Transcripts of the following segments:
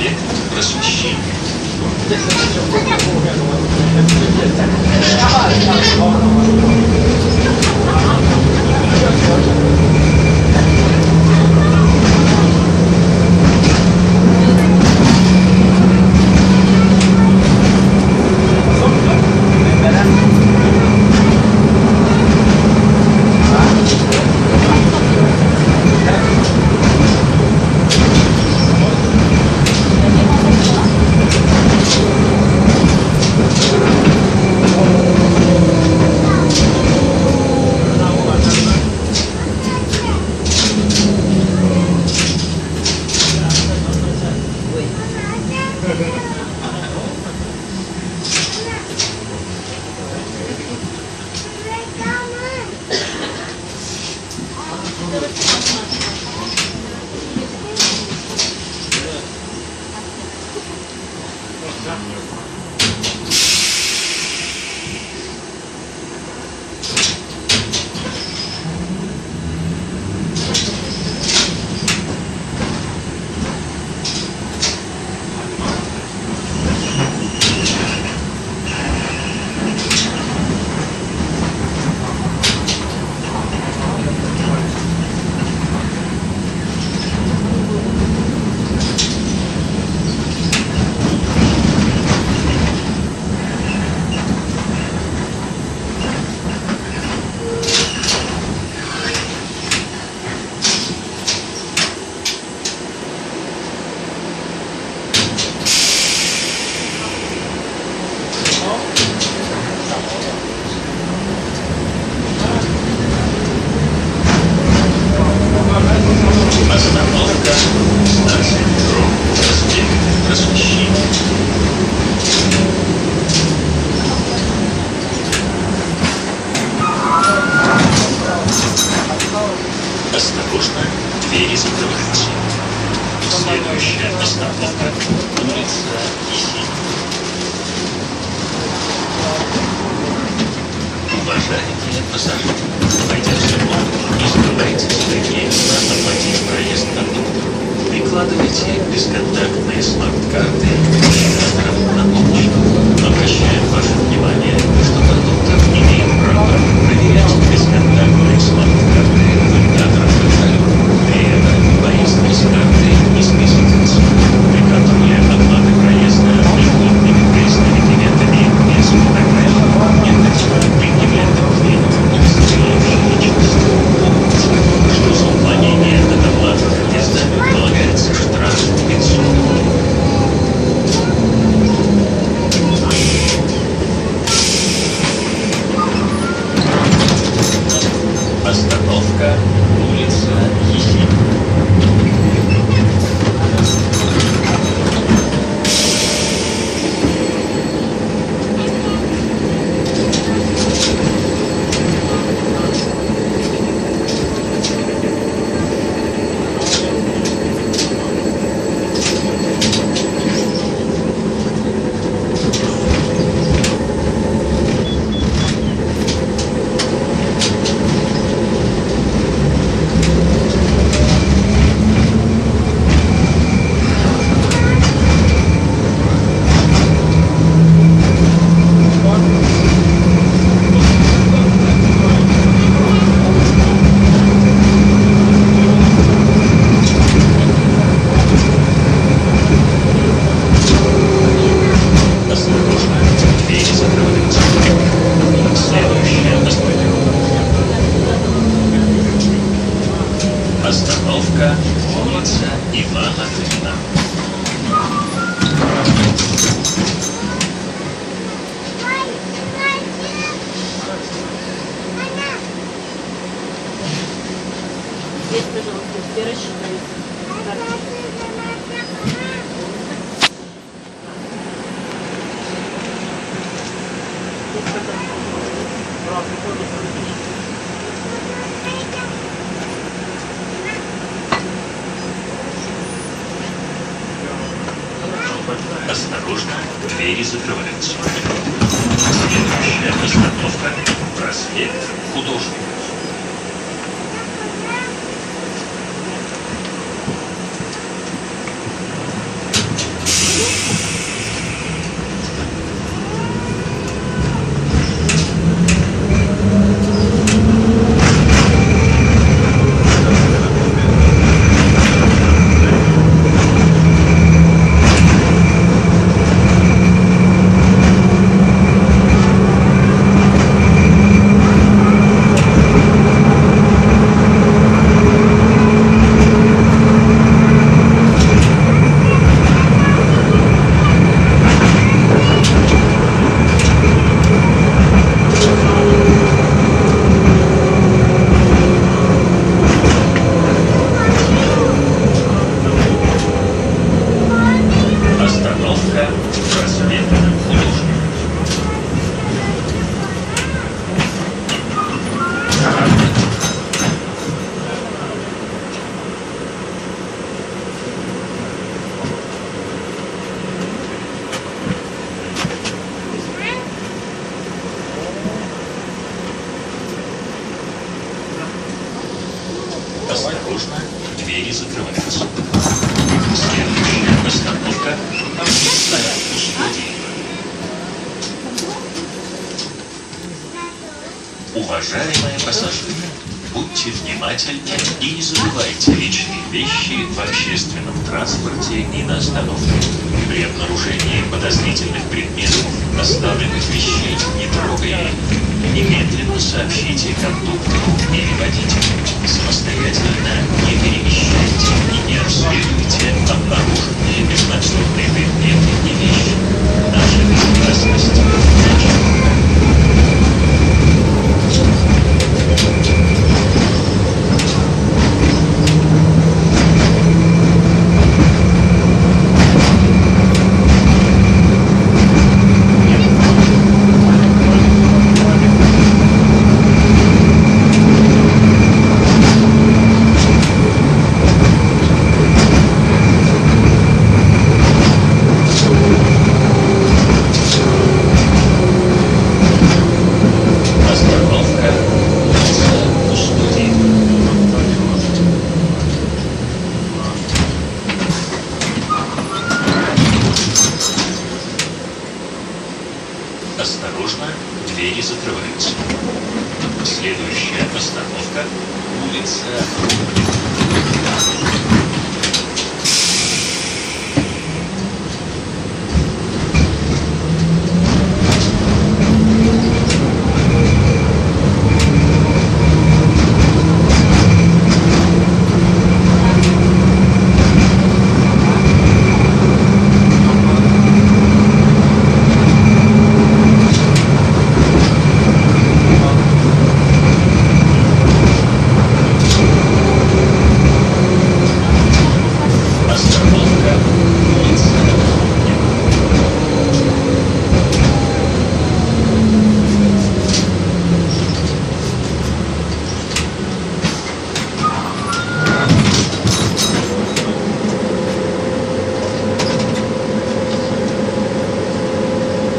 Проспект Просвещения. Остановка станции метро Проспект Просвещения. Осторожно, двери закрываются. Следующая остановка — улица Есенина. Уважаемые пассажиры, войдя в салон, не забывайте своевременно оплатить проезд кондуктора. Прикладывайте бесконтактные смарт-карты навигаторов на помощь. Обращаем ваше внимание, что кондуктор имеет право проверять бесконтактные смарт-карты навигаторов пассажиров. При этом поездка с карты не списывается. При контроле оплаты проезда льготными проездными билетами без фотографий нет такого предъявления документов удостоверяющих личность. Помните, что за уклонение от оплаты проезда полагается штраф 500. Остановка улица Есенина. Остановка улица Ивана Грина. Здесь, пожалуйста, все рассчитывайте. Осторожно, двери закрываются. Следующая остановка — проспект Художников. Просвет художник. Осторожно, двери закрываются. Следующая остановка – общественная услуги. Уважаемые пассажиры, будьте внимательны и не забывайте личные вещи в общественном транспорте и на остановке. При обнаружении подозрительных предметов, оставленных вещей, не трогая их. Немедленно сообщите кондуктору или водителю. Самостоятельно не перемещайте и не обследуйте обнаруженные безнадзорные предметы и вещи. Наша безопасность значит. Осторожно, двери закрываются. Следующая остановка – улица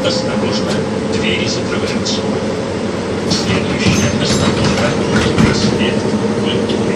Осторожно, двери закрываются. Следующая остановка – проспект Культуры.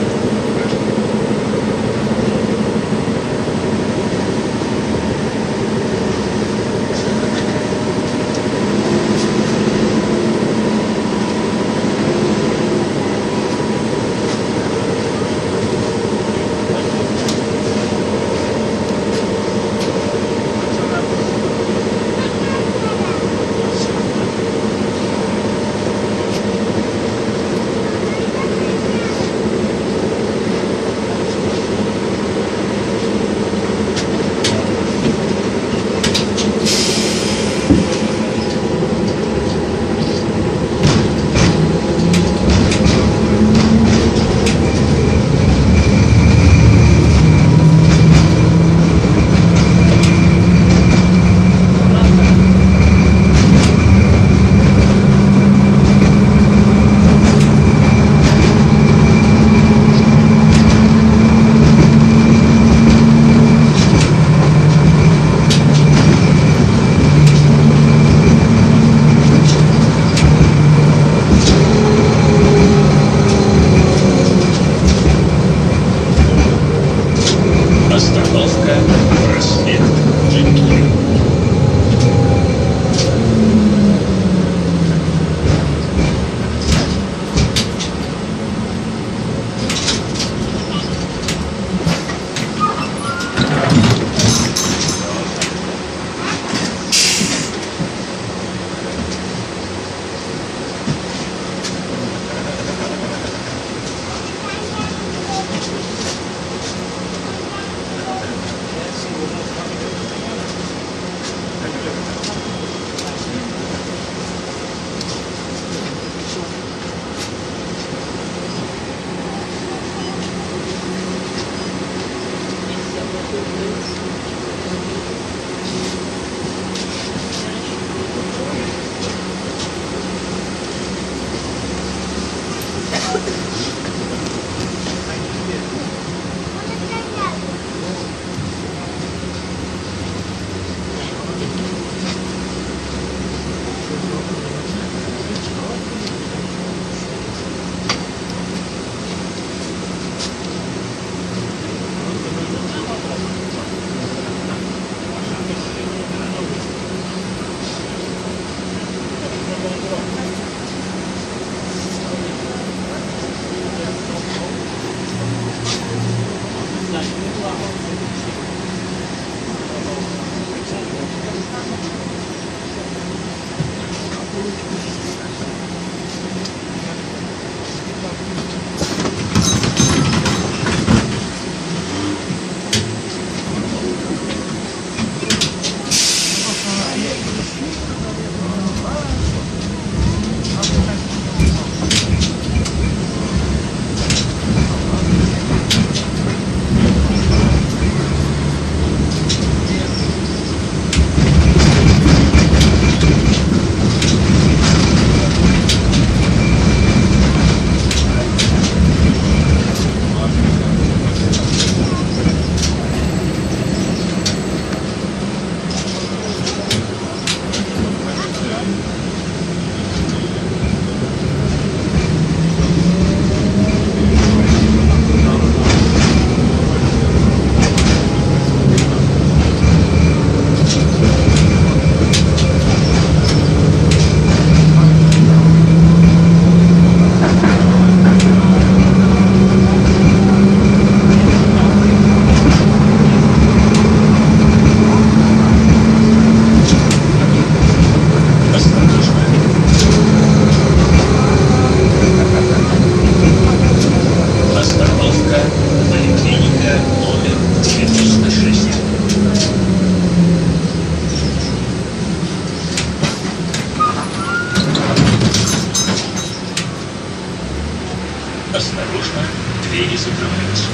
Зубровец.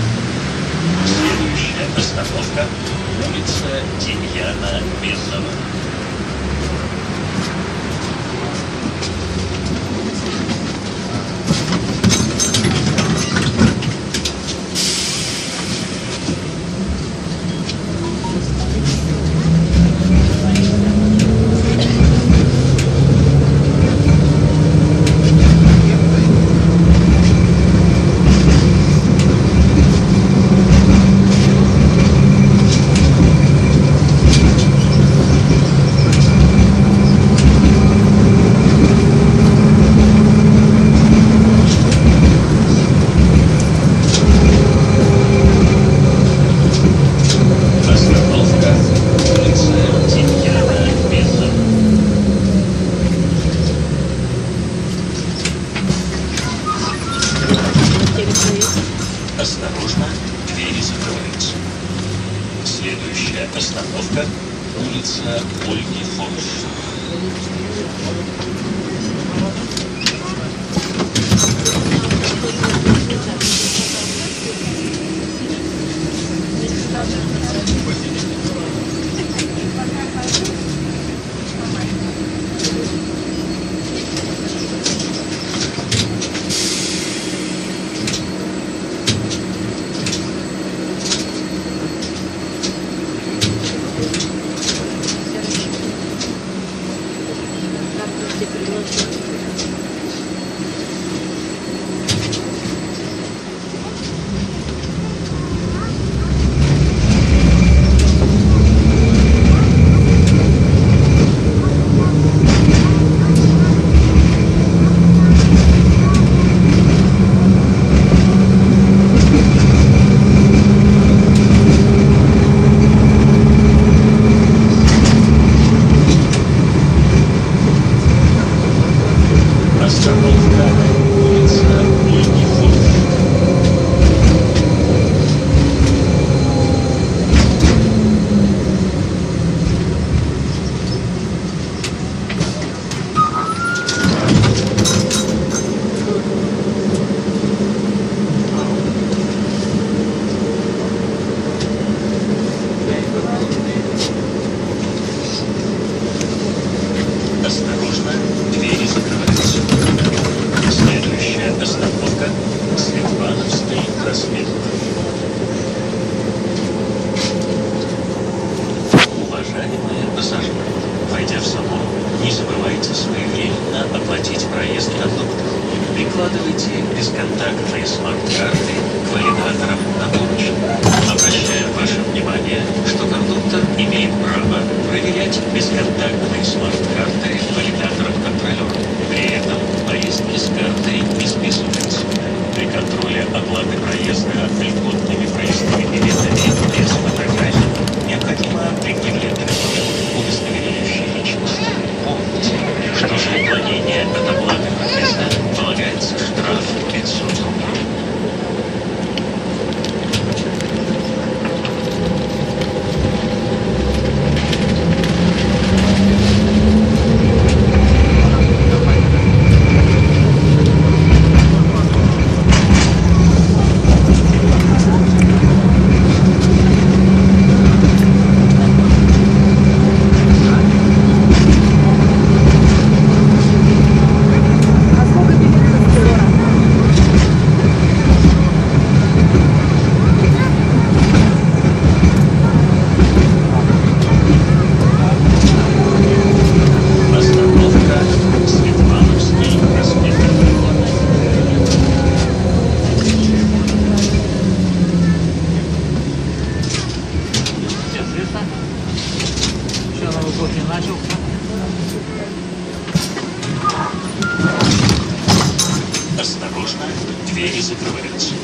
Следующая остановка — улица Демьяна Бедного. Осторожно, двери закрываются. Следующая остановка — улица Ольги Форш. Осторожно, двери закрываются. Следующая остановка — Светлановский проспект. Уважаемые пассажиры, войдя в салон, не забывайте своевременно оплатить проезд кондуктора. Прикладывайте бесконтактные смарт-карты к валидаторам на помощь. Обращаю ваше внимание, что кондуктор имеет право проверять бесконтактные смарт-карты валидатором контролера. При этом поездки с картой не списываются. При контроле оплаты проезда льготными проездными билетами без фотографий необходимо предъявлять документ, удостоверяющий личность. Помните, что за уклонение от оплаты проезда полагается штраф 500 рублей. Осторожно, двери закрываются.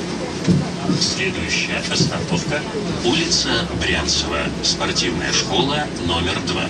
Следующая остановка — улица Брянцева, спортивная школа номер 2.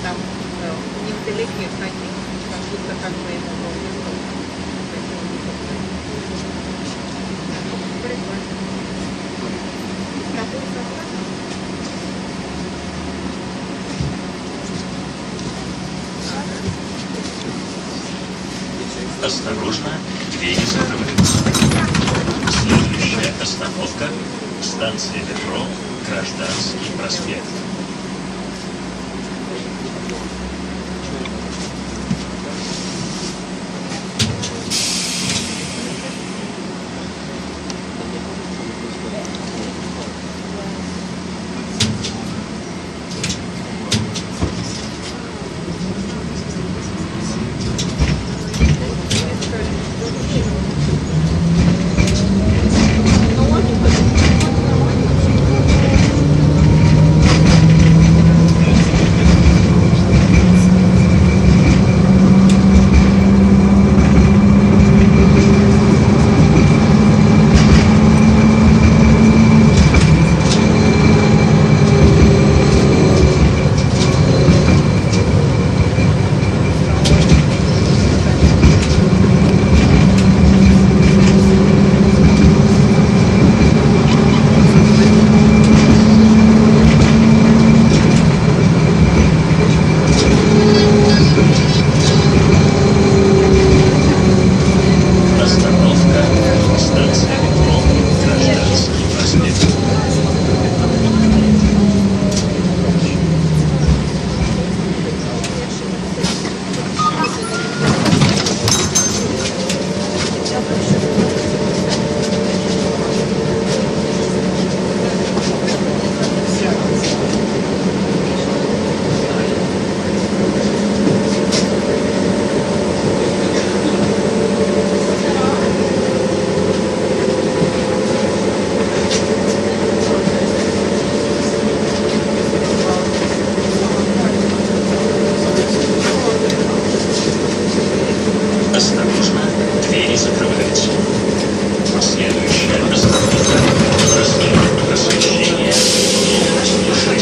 там невдалеке ходил, как будто как бы ему повезло. Прикольно. Какой состав? Осторожно, двери закрываются. Следующая остановка – станция метро Гражданский проспект. Осторожно, двери закрываются. Следующая остановка – проспект Просвещения, дом 106.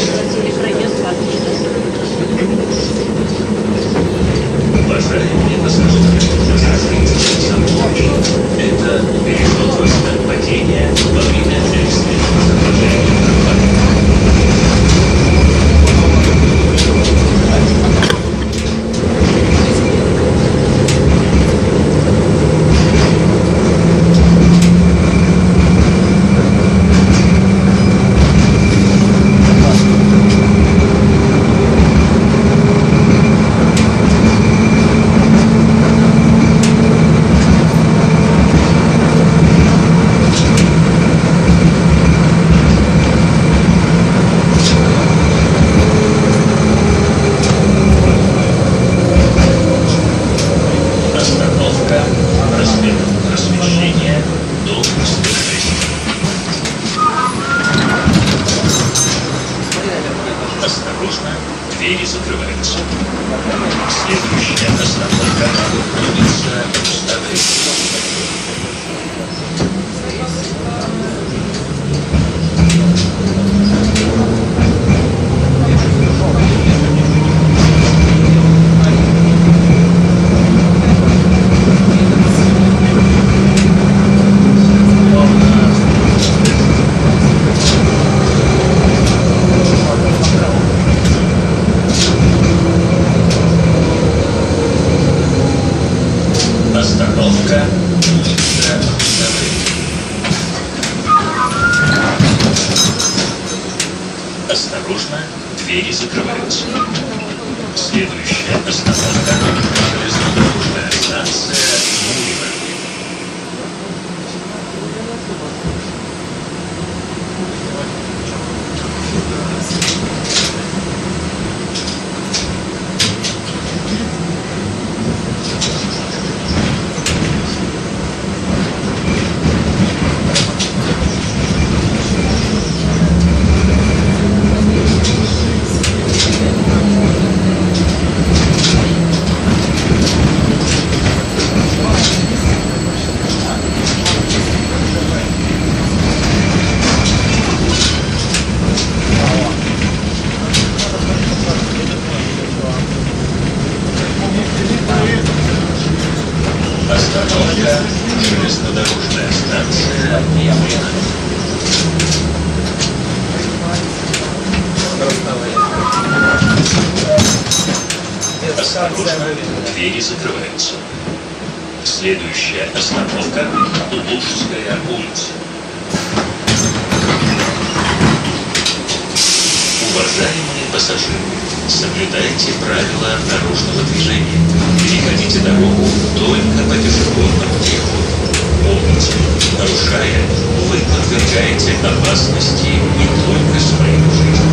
Уважаемые пассажиры, держитесь за помощь. Это переход в знак падения во время экстренного торможения трамвая. Остановка проспект Просвещения, дом 106. Осторожно, двери закрываются. Следующая остановка – улица Уставы. Остановка улица Уставы. Осторожно, двери закрываются. Следующая остановка – железнодорожная станция Мурино. Осторожно, двери закрываются. Следующая остановка – Лужская улица. Уважаемые пассажиры, соблюдайте правила дорожного движения. Переходите дорогу только по пешеходному переходу. Помните, нарушая, вы подвергаете опасности не только свою жизнь.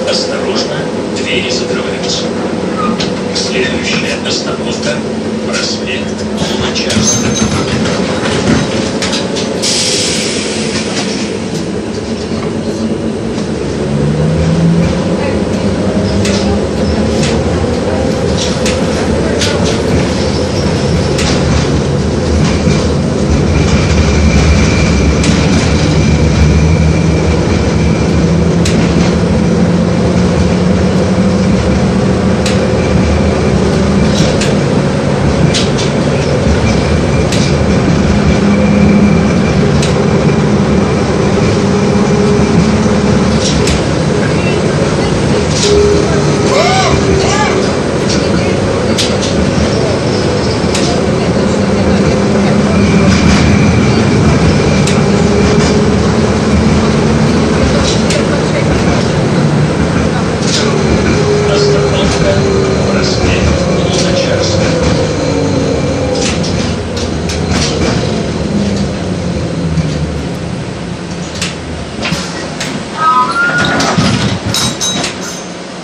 Осторожно, двери закрываются. Следующая остановка – проспект Луначарского.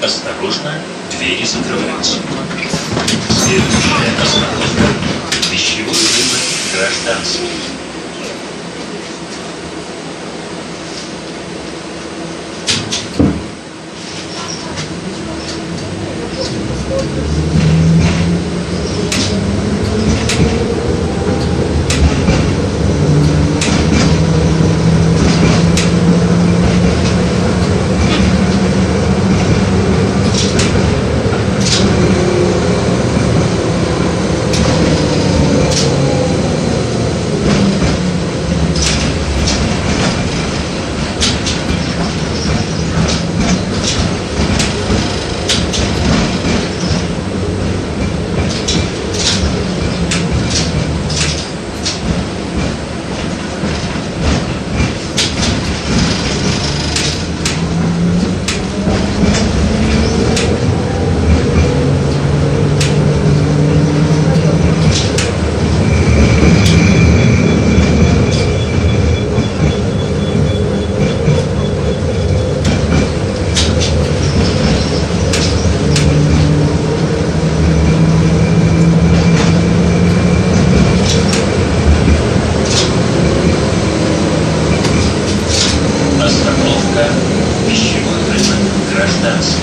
Осторожно, двери закрываются. Следующая остановка – пищевой рынок Гражданский. Остановка – пищевой рынок Гражданский.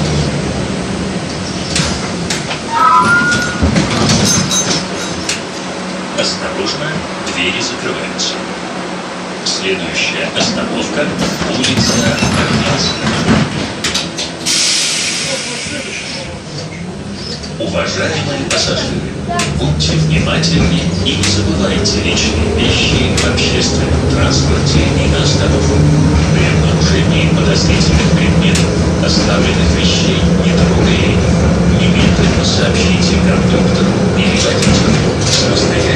Осторожно, двери закрываются. Следующая остановка – улица Армянская. Уважаемые пассажиры, будьте внимательны и не забывайте личные вещи в общественном транспорте и на остановках. При обнаружении подозрительных предметов, оставленных вещей, не трогая их, немедленно сообщите кондуктору или водителю. Самостоятельно